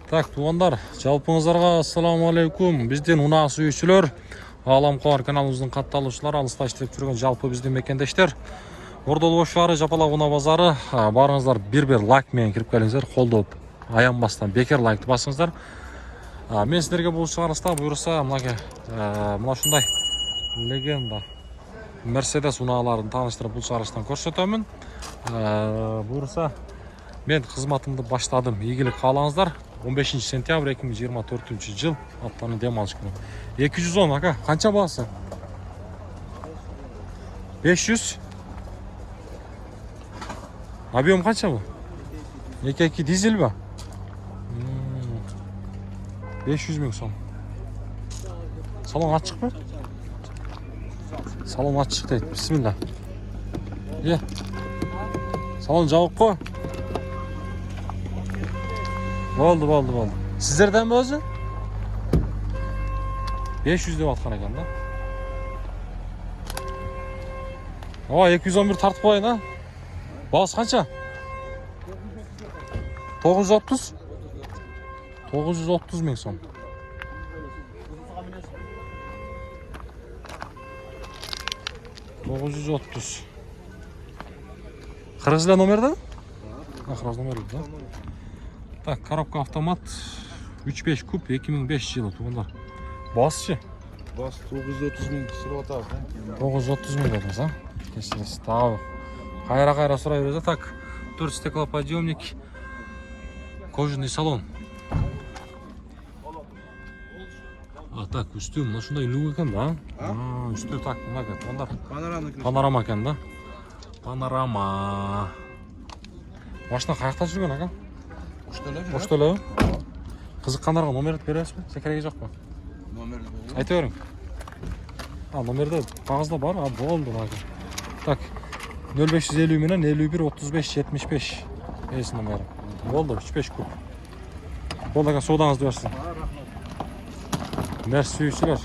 Так, туғандар, жалпыңыздарға ассаламу алейкум. Бізден ұнақ сүйішілер, Ғаламқор каналымыздың қатталушылар, алыста іштеп жүрген жалпы біздің мекендештер. Ордол ошары, Жапалақ ұна базары, барыңыздар бір лайкмен кіріп келіңіздер, қолдап, аянбастан бекер лайкты басыңыздар. Мен сіздерге бұл шығарыста бұйырса, мына шындай легенда Мерседес ұналарын таныштырып бұл шығарыстан көрсетемін. Бұйырса, мен қызматымды баштадым. Игілік қалаңыздар. 15 сентябрь 2024 жыл аптаны демалыш күні. 210 ака, қанша бағасы? 500. Объем қанша бұл? 2.2 дизель ба? 500 мың сом. Салон açık mı? Salon açık değil. Bismillah. Ye. Salon жабық қой. Болды. Сіздерден бе өзі? 500 деп атқан екен да. 211 тартып қойын, а? Бағасы қанша? 930? 930 мың сом. Қырғызда номерді? Қырғыз номерлі, да? Так, коробка автомат 3.5 куб 2005 жылы туғандар. Басы ше? Басы 930 мың сұрап атағы. 930 мың дедіңіз, а? Кешіріңіз, тағы. Қайра сұрай береді. Так, 4 стеклоподъемник, кожаный салон. Так, үсті мұна шындай үлі екен, да? Үсті так, мұна екен, туғандар. Панорама екен, да? Панорама. Машина қаяқта жүрген, аға? Оштөлі. Қызыққандарға номерді бересіз бе? Секереге жоқ па? Номерді бересіз. Айты өрің. Номерді қағызда бар, болды. Так, 0550 менен 51-35-75. Есі номері. Болды, 3.5 куб. Болды, аға, содаңызды берсін. Мерс сүйісілер.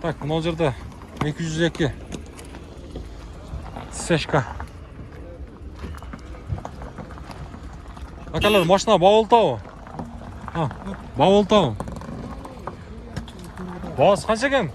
Так, мұнал жерде 202. Сешка. Акалар, машина бауылтау. Бауылтау. Бағасы қанша екен?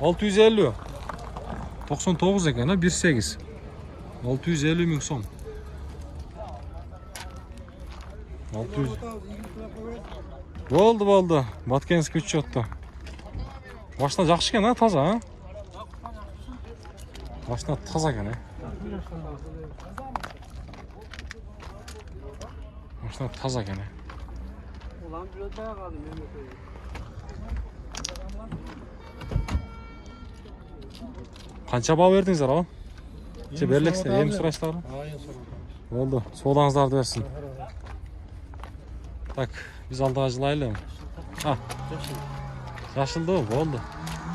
650. 99 екен, 1.8. 650 мың сом. 600. Болды. Баткенский учетта. Машина жақсы екен, таза, Машина таза екен, Машина таза екен, Қанша бау бердіңіздер, ау? Берлексіздер, ем сұрайсыздар? Болды, содаңыздарды берсін. Так, біз алдыға жылайлы. Жашылды, болды.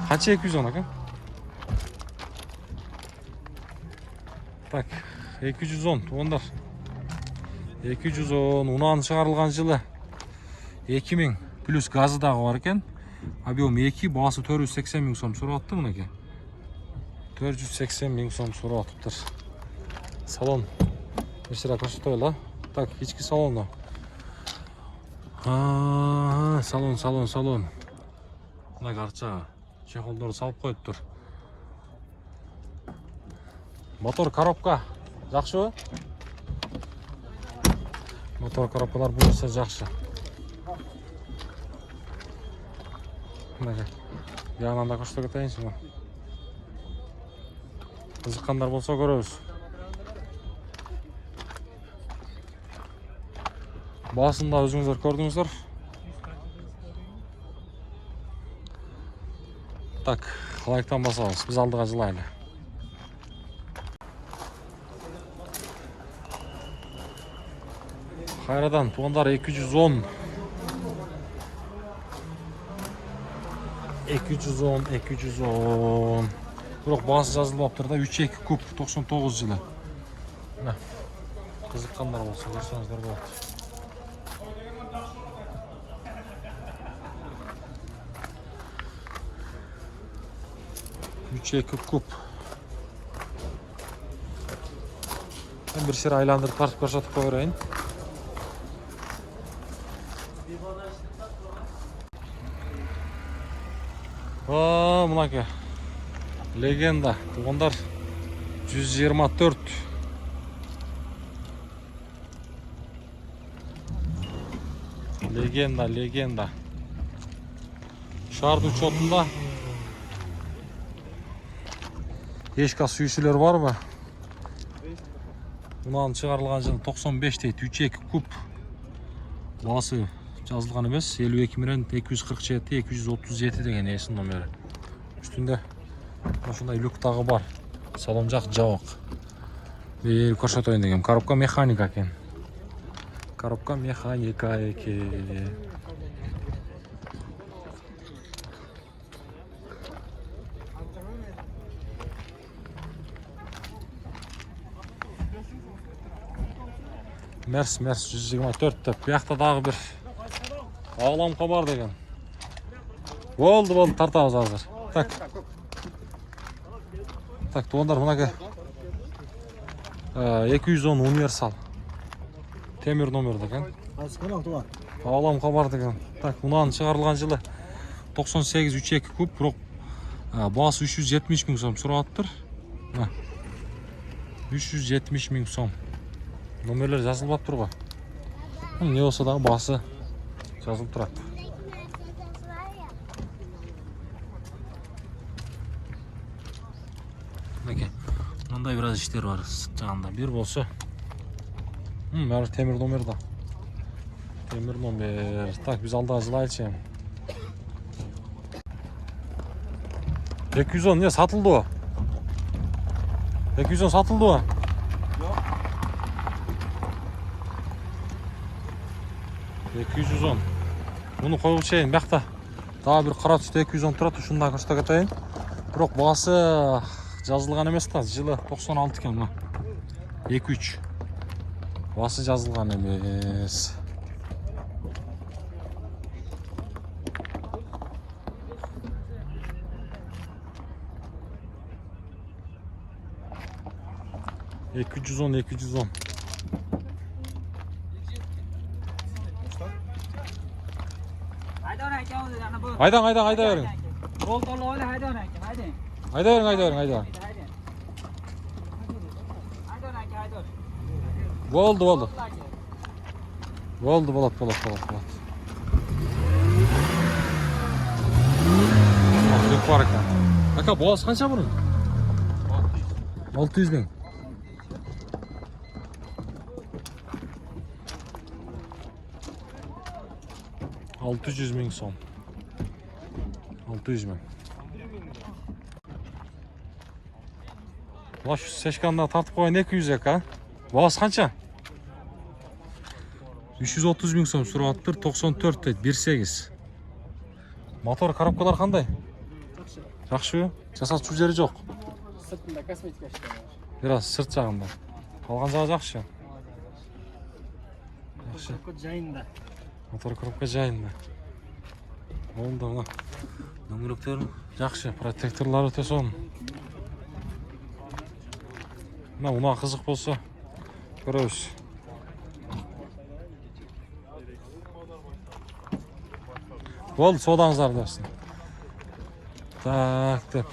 Қанша 210, ака? Так, 210, туғандар. 210, ұнан шығарылған жылы 2000 плюс газы дағы бар екен. Объем 2, бағасы 480 мың сом сұрап атты мұнеке. 480 мың сом сұрап атыптыр. Салон. Ешіра көрсетойлы. Так, ички салонда. Салон. Мына қарча. Чехолдары салып қойып тұр. Мотор коробка. Жақшы ба? Мотор коробкалар бұйырса жақшы. Яғынан да көшті кетейінсің ба? Қызыққандар болса көрөз. Басында өзіңіздер көрдіңіздер. Так, лайктан басамыз. Біз алдыға жылайлы. Қайрадан туғандар 210. 210. Бірақ басы жазылып аптырда 3.2 куб 99 жылы. Қызыққандар болса, көрсеңіздер болады. 3.2 куб. Ben bir sıra aylandırıp tartıp көрсетіп қойырайын. Мынаке. Легенда. Туғандар 124. Легенда. Шардың учетында ешқа сүйшілер бар ма? Мұнан шығарылған жылы 95 дейді, 3-2 куб. Басы жазылған емес, 52 миллион 247 237 деген есін номері. Үстінде осындай люктағы бар. Салон жақ жауық. Bir көрсетейін деген. Коробка механика екен. Мерс 124 деп. Бұяқта дағы бір ағламқа бар деген. Болды, тартамыз азыр. Так, туғандар мұнаке 210 универсал. Темір номер деген. Ағламқа бар деген. Так, мұнан шығарылған жылы 98 3-2 куб. Бірақ басы 370 мың сом сұраттыр. 370 мың сом. Номерлер жазылып тұр ғой. Не болса дағы басы жазылып тұрады. Мынандай біраз іштер бар жағында. Bir болса. Бәрі темір номер да. Темір номер. Так, біз алдағы жылы айтшайым. 210 не сатылды о? 210 сатылды о? Жоқ. 210. Бұны қойып шейін, бәқта. Дағы бір қара түсті 210 тұрады, ұшында көрсетіп кетейін. Бірақ басы жазылған емес та, жылы 96 екен мұна. 2-3. Басы жазылған емес. Екі жүз он. Ayda verin. Ayda. Oldu. Bolat. Çok var ekan. Aka boğaz qancha bunun? 600 bin. $600.000 son. 600 bin. Ulan şu seçkandan tartıp koyun 200 eka. Boğaz qancha? 330.000 son. Surattır 94 deydi. 1.8. Motor коробкалар қандай? Жақсы. Жасатып жері жоқ. Sırtında kosmetika işleri var. Biraz sırt жағында. Қалған жағы жақсы. Koробka жайында. Мотор коробка жайында. Oldu мына. Дөңгелектер жақсы, протекторлары өте сон. Мына қызық болса көреміз. Болды, содаңыздар дерсін. Так, деп.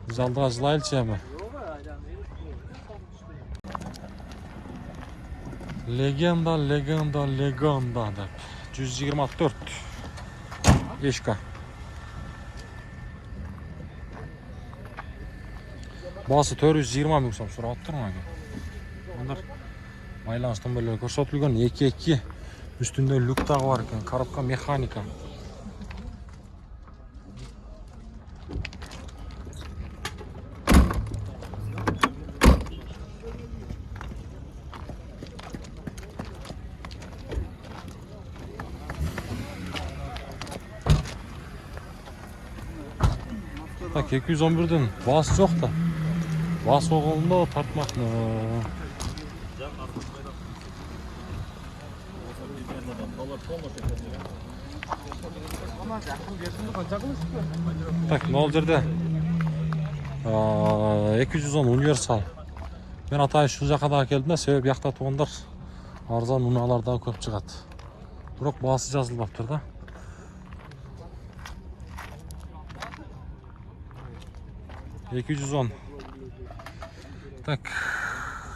Biz aldığa жылай әлчемі. Legenda деп. 124. Ешка. Басы 420 мың сом сұрап тұр ма? Ондар байланыстан бөлі көрсетілген 2-2. Üstünde люктағы бар екен. Коробка механика. Так, 211'den bas жоқ та. Bas oğulunda tartmak mı? Так, мына жерде 210 универсал. Мен атайын шу жаққа да келдім да, себебі яқта туғандар арзан уналарда көп шығады. Бірақ басы жазылып тұр да. 210. Так,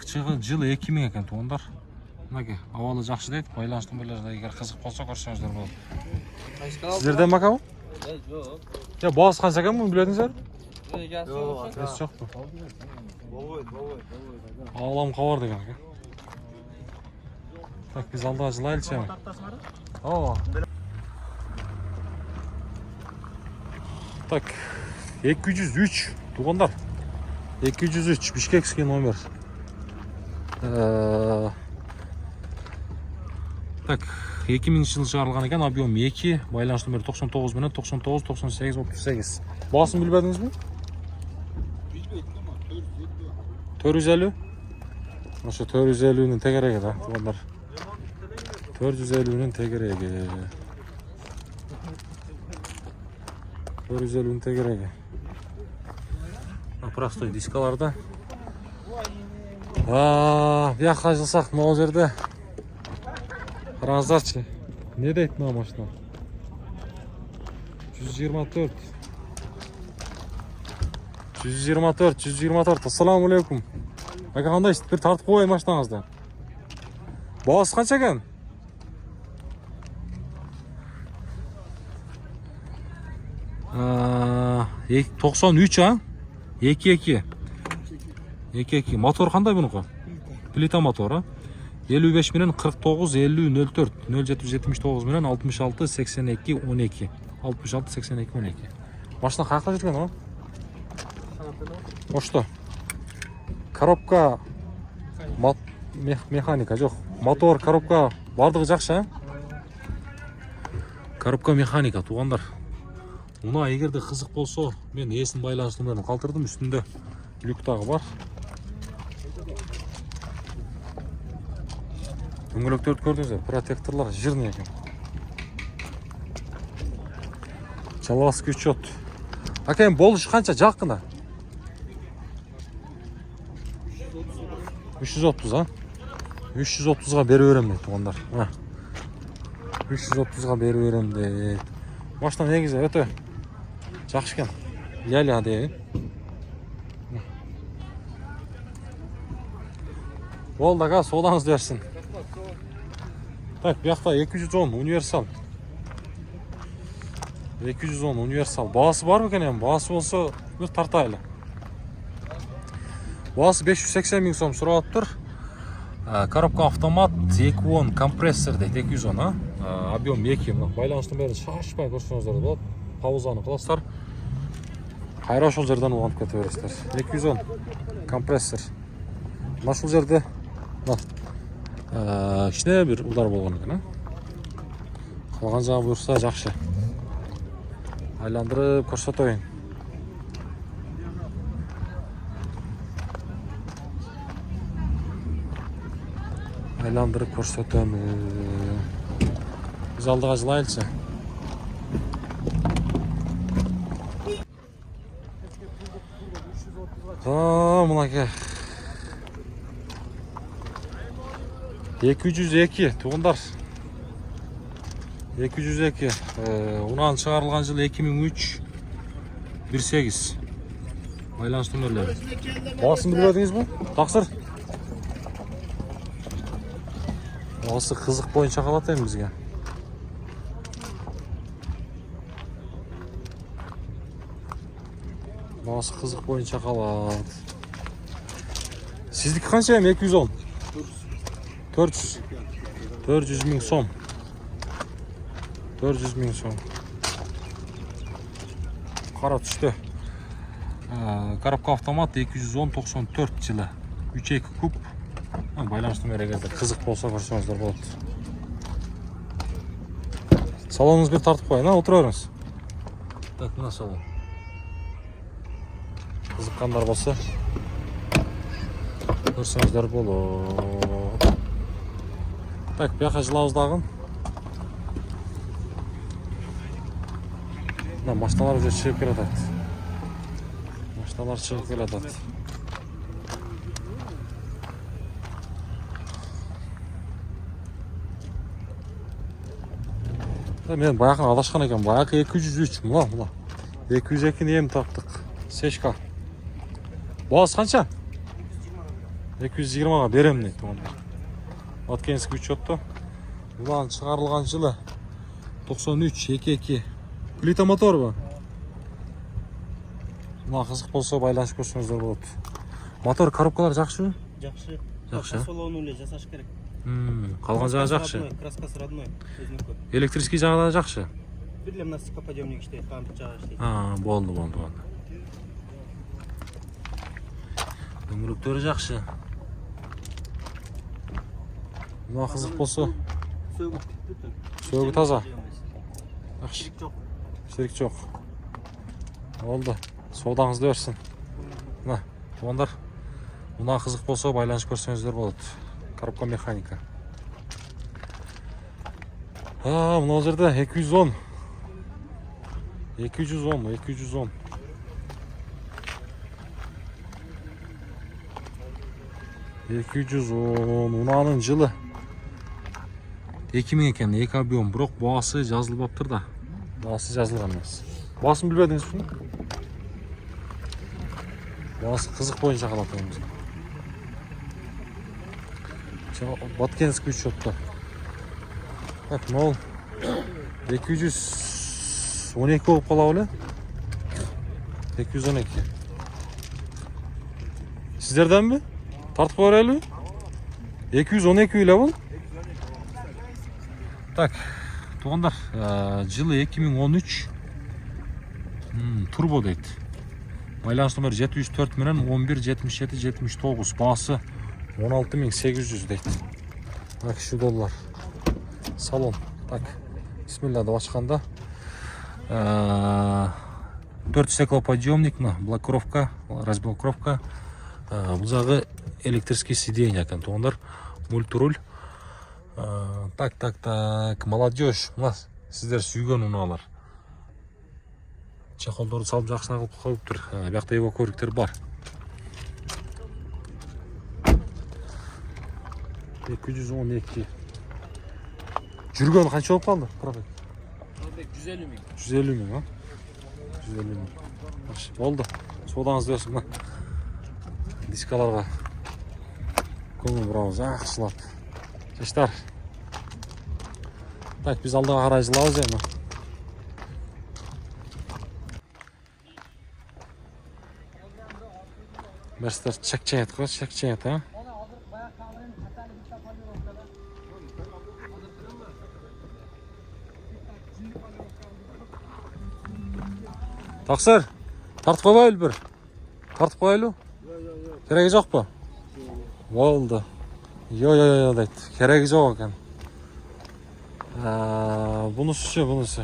жылы 2000 екен туғандар. Мынаке, ауалы жақсы дейді. Байланыс нөмірлерді егер қызық болса көрсеңіздер болады. Сіздерде мака бұл? Жоқ. Я бағасы қанша екен бұны білетіңіздер? Жоқ. Есі жоқ па? Болбойт. Алам қауар деген екен. Так, біз алдағы жылы айлчы. Так, 203 туғандар. 203 Бишкекский номер. Так, 2000 жылы шығарылған екен, объем 2, байланыс нөмірі 99 менен 99 98 38. Бағасын білбедіңіз бе? 450. Ошо 450-нің тегереги да, туғандар. 450-нің тегереги. 450-нің тегереги. Простой дискаларда. Бияққа жылсақ, мына жерде. Қараңыздаршы. Не дейді мына машина? 124. 124. Ассаламу алейкум. Ака қандайсыз? Bir тартып қойын машинаңызды. Бағасы қанша екен? А, 93 а? 2-2. Мотор қандай бұнықы? Плита мотор, 55 менен 49 50 04 0779 менен 66 82 12 66 82 12. Машина қаяқта жүрген о? Ошто. Коробка механика жоқ. Мотор, коробка бардығы жақсы, Коробка механика туғандар. Мына егерде қызық болса, мен есін байланыс нөмірін қалтырдым, үстінде люктағы бар. Дөңгелектерді көрдіңіздер, протекторлар жирный екен. Жалғасқы учет. Әкем, болышы қанша жаққына? 330, а? 330-ға бері өрем дейді туғандар. 330-ға бері өрем дейді. Машина негізі өте жақсы екен. Ля-ля дейді. Ол даға солаңыз берсін. Так, бұяқта 210 универсал. 210 универсал. Бағасы бар ма екен? Бағасы болса бір тартайлы. Бағасы 580 000 сом сұрап тұр. Коробка автомат 210 компрессор дейді, 210, объем 2. Байланыстың бәрін шашпай көрсеңіздер болады. Паузаны қыласыздар. Қайра шол жерден оғанып кете бересіздер. 210 компрессор. Машыл жерде кішіне бір удар болған екен. Қалған жағы бұйырса жақшы. Айландырып көрсетейін. Айландырып көрсетемін. Біз алдыға жылайлшы. Мұнаке 202 туғындар. 202. Унан шығарылған жыл 2003 18. Байланыс нөмірлері. Бағасын білдіңіз бе? Тақсыр. Бағасы қызық бойынша қалатайым бізге. Бағасы қызық бойынша қалат. Сіздікі қанша ем? 210? 400 000 сом. 400 000 сом. Қара түсті. Коробка автомат 210-94 жылы. 3-2 куб. Байланыс нөмірегізді қызық болса көрсеңіздер болады. Салоныңыз бір тартып қойын, отыра өріңіз. Так, мына салон. Қызыққандар болса көрсеңіздер болады. Так, бұяқа жылауыздағын. Машиналар уже шығып келе жатады. Машиналар шығып келе жатады. Мен баяқын адашқан екен. Баяқы 203. Мұла. 202-ні ем таптық. Сешка. Бағасы қанша? 220-ға берем дейді туғандар. Баткенский учетта. Бұлан шығарылған жылы 93-22. Плита мотор ба? Мына қызық болса байланышып көрсеңіздер болады. Мотор коробкалар жақсы? Жақсы. Жақсы. Солоуын өле жасаш керек. Қалған жағы жақсы. Краскасы родной. Өзінікі. Электрический жағы да жақсы. Бірле мына стеклоподъемник іштейді, қампы жағы іштейді. Болды. Дөңгелектері жақсы. Мына қызық болса, Сөгіп бүтін. сөгі таза. Ширик жоқ. Шерік жоқ. Болды. Содаңызды өрсін. Мына, туғандар. Мына қызық болса байланышып көрсеңіздер болады. Коробка механика. Мына жерде 210. 210. Мынаның жылы 2000 екен, 2 объем, бірақ бағасы жазылып тұр да. Бағасы жазылған емес. Бағасын білбедіңіз бе? Бағасы қызық бойынша қалатыңыз. Баткенский учетта. Так, мол 212 болып қала өлі? 212. Сіздерден бі? Тартып бар әлі? 212 үйлі бұл? Так, туғандар, жылы 2013 турбо дейді. Байланыс номер 704 менен 117779, басы 16800 дейді. Так, $2. Салон. Так, бисмилля деп ашқанда 4 стеклоподъемник, блокировка, разблокировка. Бұл жағы электрический сиденье екен, туғандар, мультируль. Так, молодежь, сіздер сүйген ұналар. Чехолдарды салып жақсына қылып қойып тұр. Бияқта ева көріктер бар. 212. Жүрген қанша болып қалды? Пробег 150 мың. 150 мың, 150 мың. Болды. Содаңызды өсің. Дискаларға көңіл бұрамыз, ақшылап. Кештар. Так, біз алдыға қарай жылауыз ема. Бәрістер чәк-чәйет қой, чәк-чәйет, а? Тақсыр, тартып қойбайлы бір? Тартып қойбайлы? Керегі жоқ па? Болды. Йо, дейді. Керегі жоқ екен. Бұнысы.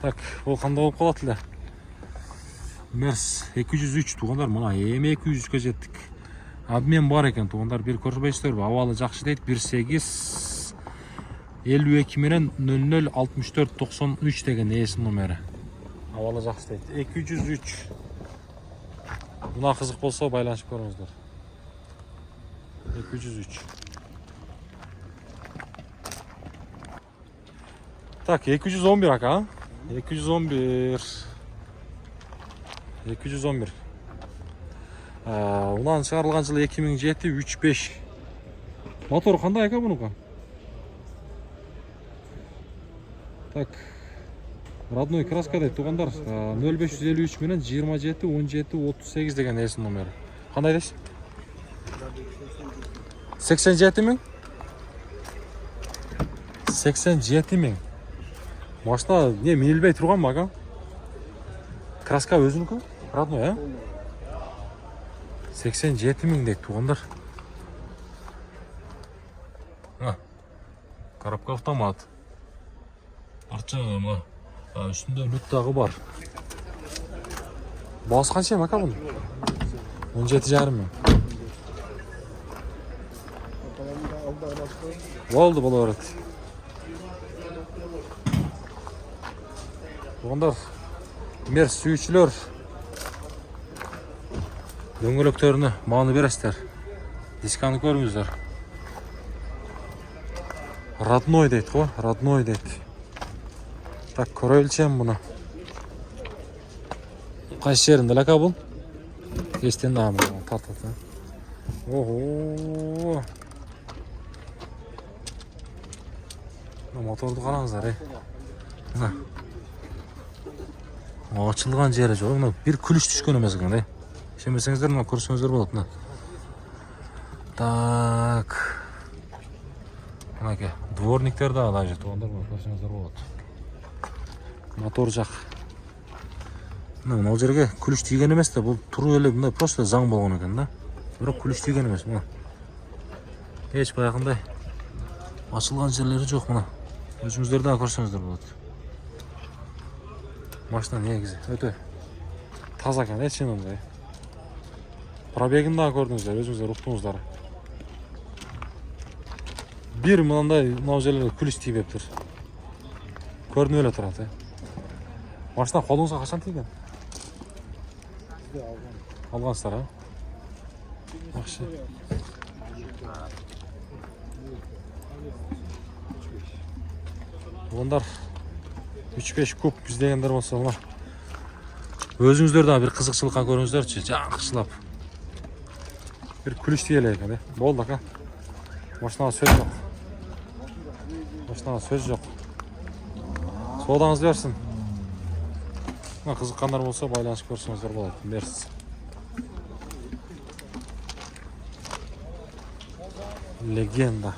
Так, ол қандай болып қалатылы? Мерс 203 туғандар, мұна М200-ке жеттік. Обмен бар екен, туғандар, бір көрбейсіздер бі? Авалы жақшы дейді, 18 52 менен 00 64 93 деген есім номері. Авалы жақсы дейді. 203. Бұна қызық болса байланышып көріңіздер. 203. Так, 211 ака. 211. Ұнан шығарылған жылы 2007-35. Мотор қандай ака бұныңға? Так, родной краска дейді туғандар. 0553 менен 27 17 38 деген есім номері. Қандай дейсіз? 87 мың? 87 мың. Машина не менелбей тұрған ма ака? Краска өзінікі? Родной, а? 87 мың дейді туғандар. Коробка автомат. Арчағы ма? Үстінде люттағы бар. Бағасы қанша ма ака бұны? 17,5 мың. Болды бұл өрет. Туғандар, мерс сүйішілер дөңгелектеріне маңы бересіздер. Дисканы көріңіздер. Родной дейді ғой, родной дейді. Так, көрелчем бұны. Қайсы жерінде лака бұл? Естен дагы тартат. Ого. Моторду караңыздар, Мына. Ачылган жери жок. Мына бир күлүш түшкөн эмес экен, Ишенбесеңиздер, мына көрсөңүздөр болот, мына. Так. Мынаке, дворниктер да даже тугандар, мына көрсөңүздөр болот. Мотор жак. Мына жерге күлүш тийген эмес да, бул туруп эле мындай просто заң болгон экен да. Бирок күлүш тийген эмес, мына. Эч баягындай ачылган жерлери жок, мына. Өзүңүздөр да көрсөңүздөр болот. Машина негизи өтө таза экен, чынында. Пробегин да көрдүңүздөр, өзүңүздөр уктуңуздар. Бир мындай жерлерге күлүш тийбептир. Көрүнүп эле турат, Машина колуңузга качан тийген? Алгансыздар, Жакшы. Ондар 3-5 куб издегендер болсо, мына. Өзүңүздөр да бир кызыкчылыкка көрүңүздөрчү, жакшылап. Бир күлүш тийеле экен, Болду, ака. Машинага сөз жок. Машинага сөз жок. Соодаңыз берсин. Мына кызыккандар болсо байланышып көрсөңүздөр болот. Мерси. Легенда.